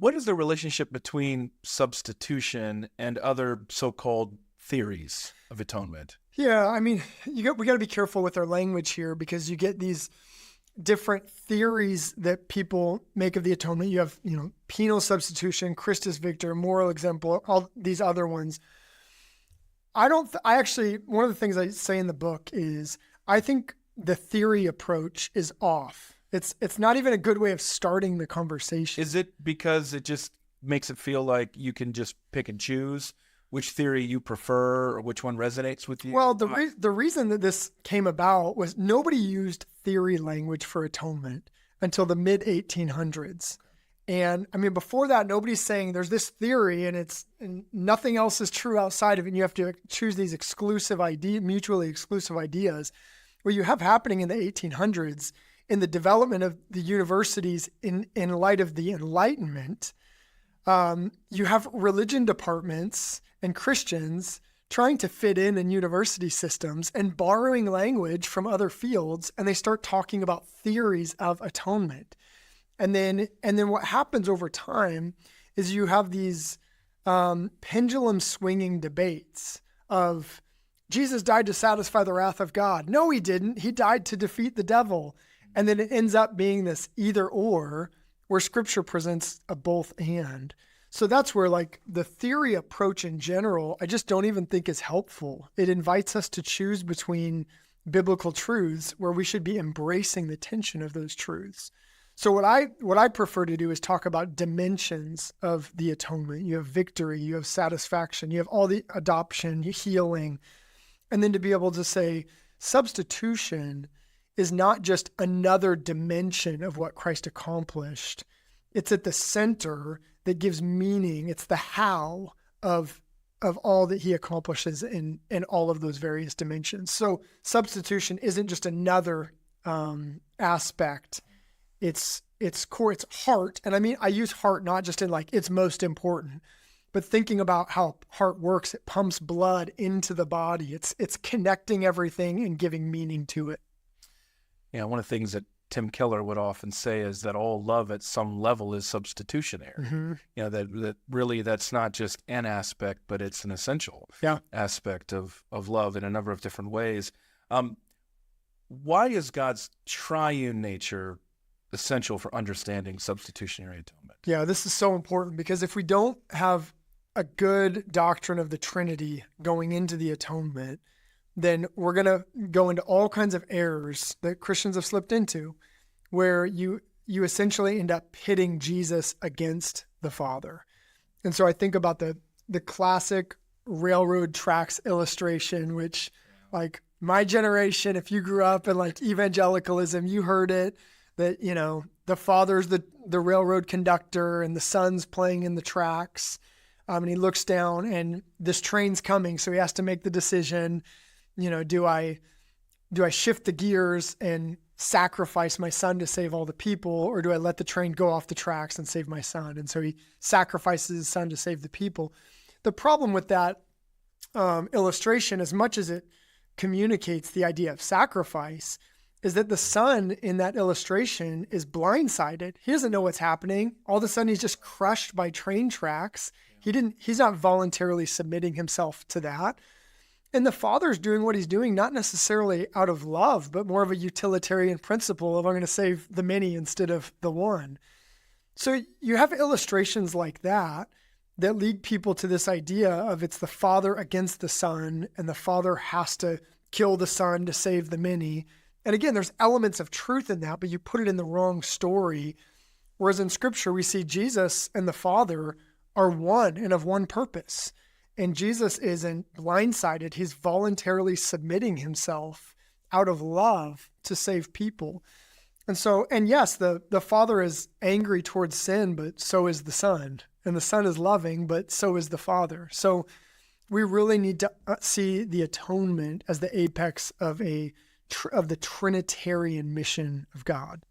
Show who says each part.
Speaker 1: What is the relationship between substitution and other so-called theories of atonement?
Speaker 2: Yeah, I mean, we got to be careful with our language here, because you get these different theories that people make of the atonement. You have, penal substitution, Christus Victor, moral example, all these other ones. One of the things I say in the book is I think the theory approach is off. It's not even a good way of starting the conversation.
Speaker 1: Is it because it just makes it feel like you can just pick and choose which theory you prefer or which one resonates with you?
Speaker 2: Well, the reason that this came about was nobody used theory language for atonement until the mid-1800s. And I mean, before that, nobody's saying there's this theory and nothing else is true outside of it. And you have to choose these mutually exclusive ideas. What you have happening in the 1800s in the development of the universities in light of the Enlightenment, you have religion departments and Christians trying to fit in university systems and borrowing language from other fields, and they start talking about theories of atonement. And then what happens over time is you have these pendulum swinging debates of Jesus died to satisfy the wrath of God. No, he didn't. He died to defeat the devil. And then it ends up being this either or, where Scripture presents a both and. So that's where the theory approach in general, I just don't even think is helpful. It invites us to choose between biblical truths where we should be embracing the tension of those truths. So what I prefer to do is talk about dimensions of the atonement. You have victory, you have satisfaction, you have all the adoption, healing, and then to be able to say substitution is not just another dimension of what Christ accomplished. It's at the center that gives meaning. It's the how of all that he accomplishes in all of those various dimensions. So substitution isn't just another aspect. It's core, it's heart. And I mean, I use heart not just in it's most important, but thinking about how heart works. It pumps blood into the body. It's connecting everything and giving meaning to it.
Speaker 1: Yeah, one of the things that Tim Keller would often say is that all love at some level is substitutionary.
Speaker 2: Mm-hmm.
Speaker 1: That really that's not just an aspect, but it's an essential aspect of love in a number of different ways. Why is God's triune nature essential for understanding substitutionary atonement?
Speaker 2: Yeah, this is so important, because if we don't have a good doctrine of the Trinity going into the atonement, then we're going to go into all kinds of errors that Christians have slipped into, where you essentially end up pitting Jesus against the Father. And so I think about the classic railroad tracks illustration, which my generation, if you grew up in evangelicalism, you heard it, that, the Father's the railroad conductor and the Son's playing in the tracks. And he looks down and this train's coming. So he has to make the decision, do I shift the gears and sacrifice my son to save all the people, or do I let the train go off the tracks and save my son? And so he sacrifices his son to save the people. The problem with that illustration, as much as it communicates the idea of sacrifice, is that the son in that illustration is blindsided. He doesn't know what's happening. All of a sudden he's just crushed by train tracks. He's not voluntarily submitting himself to that. And the Father's doing what he's doing, not necessarily out of love, but more of a utilitarian principle of I'm going to save the many instead of the one. So you have illustrations like that lead people to this idea of it's the Father against the Son, and the Father has to kill the Son to save the many. And again, there's elements of truth in that, but you put it in the wrong story. Whereas in Scripture, we see Jesus and the Father are one and of one purpose. And Jesus isn't blindsided. He's voluntarily submitting himself out of love to save people. And yes, the Father is angry towards sin, but so is the Son. And the Son is loving, but so is the Father. So we really need to see the atonement as the apex of the Trinitarian mission of God.